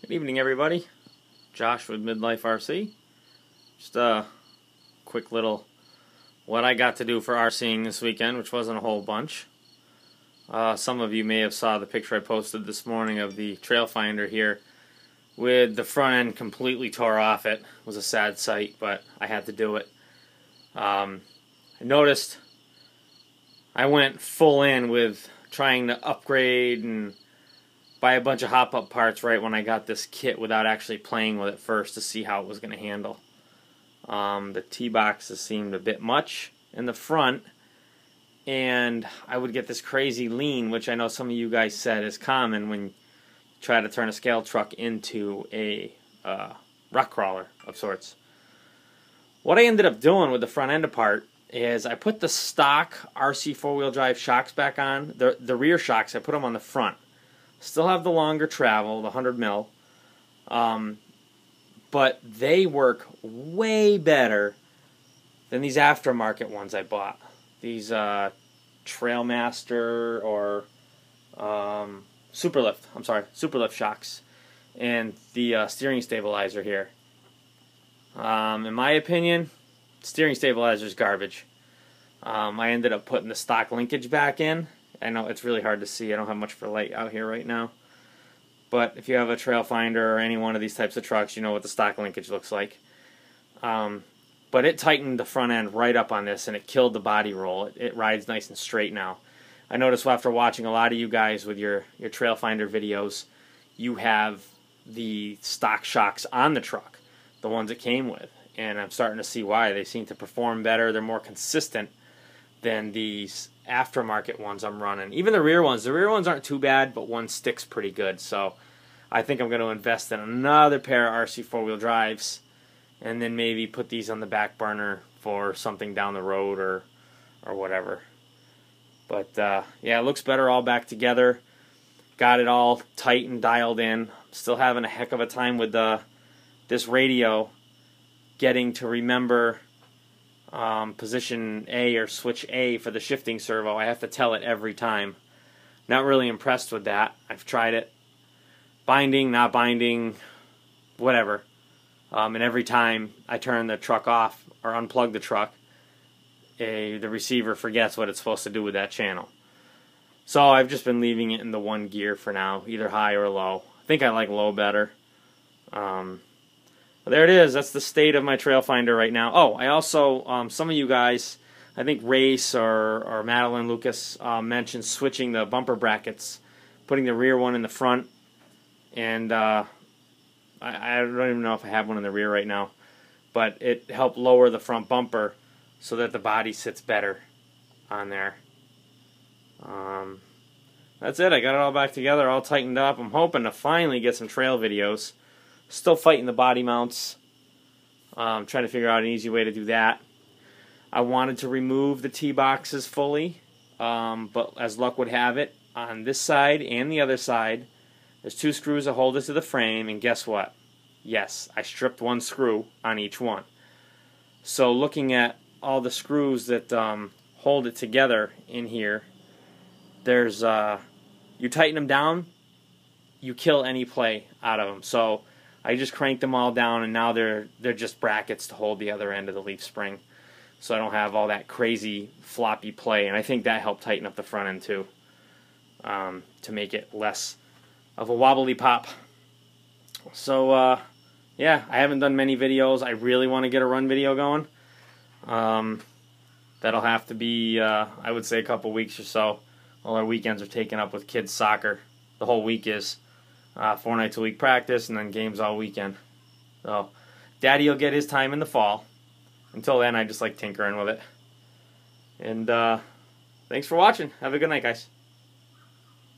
Good evening, everybody. Josh with Midlife RC. Just a quick little what I got to do for RCing this weekend, which wasn't a whole bunch. Some of you may have saw the picture I posted this morning of the Trailfinder here with the front end completely tore off. It was a sad sight, but I had to do it. I noticed I went full in with trying to upgrade and buy a bunch of hop-up parts right when I got this kit without actually playing with it first to see how it was going to handle. The T-boxes seemed a bit much in the front, and I would get this crazy lean, which I know some of you guys said is common when you try to turn a scale truck into a rock crawler of sorts. What I ended up doing with the front end apart is I put the stock RC four-wheel drive shocks back on. The rear shocks, I put them on the front. Still have the longer travel, the 100 mil, but they work way better than these aftermarket ones I bought. These Trailmaster or Superlift, Superlift shocks, and the steering stabilizer here. In my opinion, steering stabilizer is garbage. I ended up putting the stock linkage back in. I know it's really hard to see. I don't have much for light out here right now. But if you have a Trailfinder or any one of these types of trucks, you know what the stock linkage looks like. But it tightened the front end right up on this, and it killed the body roll. It rides nice and straight now. I noticed after watching a lot of you guys with your Trailfinder videos, you have the stock shocks on the truck, the ones it came with. And I'm starting to see why. They seem to perform better. They're more consistent than these aftermarket ones I'm running. Even the rear ones aren't too bad, but one sticks pretty good. So I think I'm going to invest in another pair of RC four-wheel drives and then maybe put these on the back burner for something down the road or whatever. But yeah, it looks better all back together. Got it all tight and dialed in. Still having a heck of a time with this radio getting to remember position A or switch A for the shifting servo. I have to tell it every time. Not really impressed with that. I've tried it. Binding, not binding, whatever. And every time I turn the truck off or unplug the truck, the receiver forgets what it's supposed to do with that channel. So I've just been leaving it in the one gear for now, either high or low. I think I like low better. There it is. That's the state of my Trailfinder right now. Oh, I also, some of you guys, I think Race or Madeline Lucas mentioned switching the bumper brackets, putting the rear one in the front, and I don't even know if I have one in the rear right now, but it helped lower the front bumper so that the body sits better on there. That's it. I got it all back together, all tightened up. I'm hoping to finally get some trail videos. Still fighting the body mounts. Trying to figure out an easy way to do that. I wanted to remove the T-boxes fully, but as luck would have it, on this side and the other side, there's two screws that hold it to the frame, and guess what? Yes, I stripped one screw on each one. So looking at all the screws that hold it together in here, there's you tighten them down, you kill any play out of them. So I just cranked them all down, and now they're just brackets to hold the other end of the leaf spring, so I don't have all that crazy floppy play. And I think that helped tighten up the front end too, to make it less of a wobbly pop. So yeah, I haven't done many videos. I really want to get a run video going. That'll have to be I would say a couple weeks or so. All our weekends are taken up with kids soccer. The whole week is 4 nights a week practice, and then games all weekend. So Daddy will get his time in the fall. Until then, I just like tinkering with it. And thanks for watching. Have a good night, guys.